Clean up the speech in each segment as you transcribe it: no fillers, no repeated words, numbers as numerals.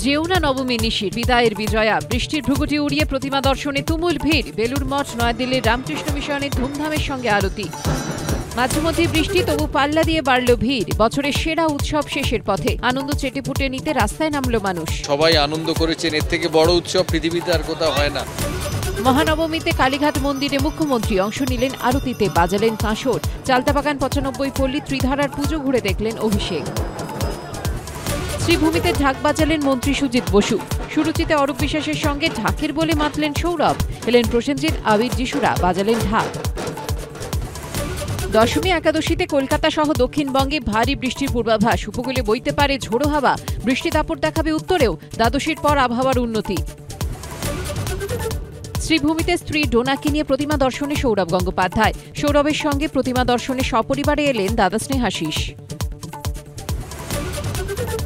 যেওনা নবমী নিশির বিদায়ের বিজয়া, বৃষ্টির ভ্রুকুটি উড়িয়ে প্রতিমা দর্শনে তুমুল ভিড়। বেলুড় মঠ, নয়াদিল্লির রামকৃষ্ণ মিশনে ধুমধামের সঙ্গে আরতি। মাঝে মধ্যে বৃষ্টি, তবু পাল্লা দিয়ে বাড়ল ভিড়। বছরের সেরা উৎসব শেষের পথে, আনন্দ চেটেপুটে নিতে রাস্তায় নামল মানুষ। সবাই আনন্দ করেছেন, এর থেকে বড় উৎসব পৃথিবীতে আর কোথাও হয় না। মহানবমীতে কালীঘাট মন্দিরে মুখ্যমন্ত্রী অংশ নিলেন আরতিতে, বাজালেন কাঁসর। চালতাবাগান 95 পল্লী ত্রিধারার পুজো ঘুরে দেখলেন অভিষেক। শ্রীভূমিতে ঢাক বাজালেন মন্ত্রী সুজিত বসু। সুরুচিতে অরূপ বিশ্বাসের সঙ্গে ঢাকের বলে মাতলেন সৌরভ। এলেন প্রসেনজিৎ, আবির যিশুরা, বাজালেন ঢাক। দশমী একাদশীতে কলকাতা সহ দক্ষিণবঙ্গে ভারী বৃষ্টির পূর্বাভাস। উপকূলে বইতে পারে ঝোড়ো হাওয়া। বৃষ্টি দাপট দেখাবে উত্তরেও। দ্বাদশীর পর আবহাওয়ার উন্নতি। শ্রীভূমিতে স্ত্রী ডোনাকে নিয়ে প্রতিমা দর্শনে সৌরভ গঙ্গোপাধ্যায়। সৌরভের সঙ্গে প্রতিমা দর্শনে সপরিবারে এলেন দাদা স্নেহাশিস।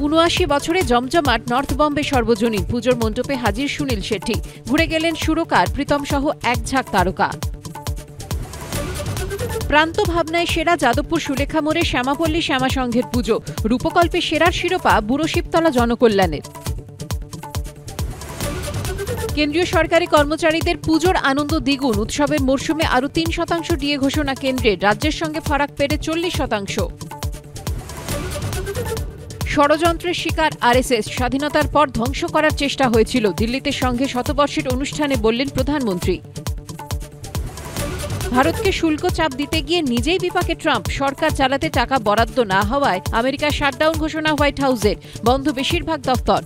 ৭৯ বছরে জমজমাট নর্থ বম্বে সর্বজনীন পুজোর মণ্ডপে হাজির সুনীল শেট্টি। ঘুরে গেলেন সুরকার প্রীতম সহ এক ঝাঁক তারকা। প্রান্ত ভাবনায় সেরা যাদবপুর সুলেখা মোড়ে শ্যামাপল্লী শ্যামা সংঘের পুজো। রূপকল্পে সেরার শিরোপা বুড়ো শিবতলা জনকল্যাণের। কেন্দ্রীয় সরকারি কর্মচারীদের পুজোর আনন্দ দ্বিগুণ। উৎসবের মরশুমে আরও ৩% ডিএ ঘোষণা কেন্দ্রের। রাজ্যের সঙ্গে ফারাক বেড়ে 40%। ষড়যন্ত্রের শিকার আরএসএস। স্বাধীনতার পর ধ্বংস করার চেষ্টা হয়েছিল। দিল্লিতে সংঘে শতবর্ষের অনুষ্ঠানে বললেন প্রধানমন্ত্রী। ভারতকে শুল্ক চাপ দিতে গিয়ে নিজেই বিপাকে ট্রাম্প। সরকার চালাতে টাকা বরাদ্দ না হওয়ায় আমেরিকার শাটডাউন ঘোষণা হোয়াইট হাউসের। বন্ধ বেশিরভাগ দফতর।